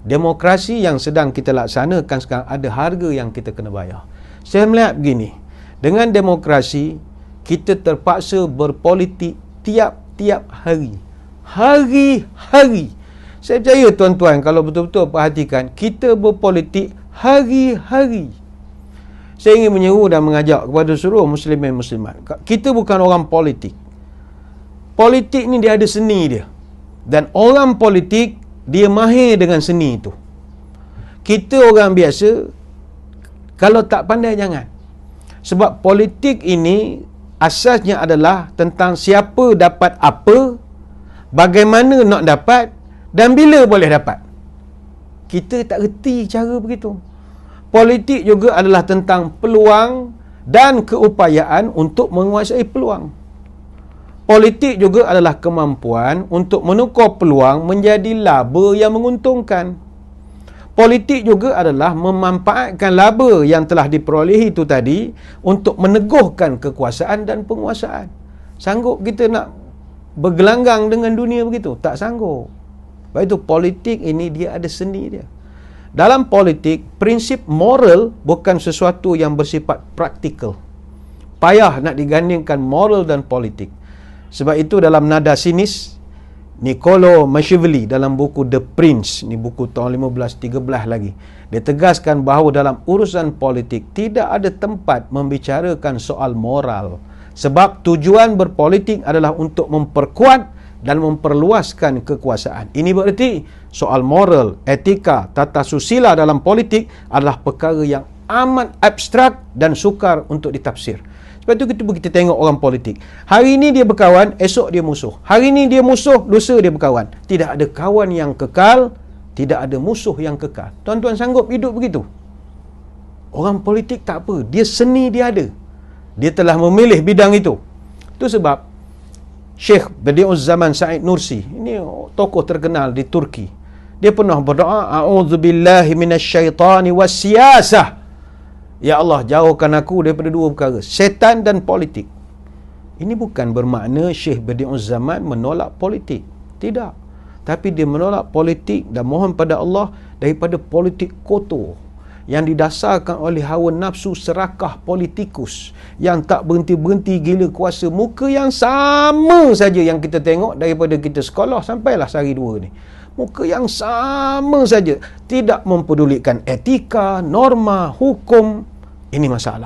Demokrasi yang sedang kita laksanakan sekarang ada harga yang kita kena bayar. Saya melihat begini, dengan demokrasi kita terpaksa berpolitik tiap-tiap hari. Hari-hari. Saya percaya tuan-tuan kalau betul-betul perhatikan, kita berpolitik hari-hari. Saya ingin menyeru dan mengajak kepada seluruh muslimin muslimat. Kita bukan orang politik. Politik ni dia ada seni dia. Dan orang politik, dia mahir dengan seni itu. Kita orang biasa, kalau tak pandai jangan. Sebab politik ini asasnya adalah tentang siapa dapat apa, bagaimana nak dapat dan bila boleh dapat. Kita tak reti cara begitu. Politik juga adalah tentang peluang dan keupayaan untuk menguasai peluang. Politik juga adalah kemampuan untuk menukar peluang menjadi laba yang menguntungkan. Politik juga adalah memanfaatkan laba yang telah diperolehi itu tadi untuk meneguhkan kekuasaan dan penguasaan. Sanggup kita nak bergelanggang dengan dunia begitu? Tak sanggup. Sebab itu politik ini dia ada seni dia. Dalam politik, prinsip moral bukan sesuatu yang bersifat praktikal. Payah nak digandingkan moral dan politik. Sebab itu dalam nada sinis, Niccolo Machiavelli dalam buku The Prince, ni buku tahun 1513 lagi, dia tegaskan bahawa dalam urusan politik tidak ada tempat membicarakan soal moral. Sebab tujuan berpolitik adalah untuk memperkuat dan memperluaskan kekuasaan. Ini bererti soal moral, etika, tata susila dalam politik adalah perkara yang amat abstrak dan sukar untuk ditafsir. Sebab itu kita tengok orang politik. Hari ini dia berkawan, esok dia musuh. Hari ini dia musuh, lusa dia berkawan. Tidak ada kawan yang kekal, tidak ada musuh yang kekal. Tuan-tuan sanggup hidup begitu? Orang politik tak apa. Dia seni dia ada. Dia telah memilih bidang itu. Itu sebab Syekh Badi'uzzaman Said Nursi, ini tokoh terkenal di Turki. Dia pernah berdoa, A'udzubillahi minasyaitani wassiyasah. Ya Allah, jauhkan aku daripada dua perkara, setan dan politik. Ini bukan bermakna Syekh Badi'uzzaman menolak politik. Tidak. Tapi dia menolak politik dan mohon pada Allah daripada politik kotor yang didasarkan oleh hawa nafsu serakah politikus yang tak berhenti-berhenti gila kuasa. Muka yang sama saja yang kita tengok daripada kita sekolah sampailah sehari dua ni. Muka yang sama saja. Tidak mempedulikan etika, norma, hukum. Ini masalah.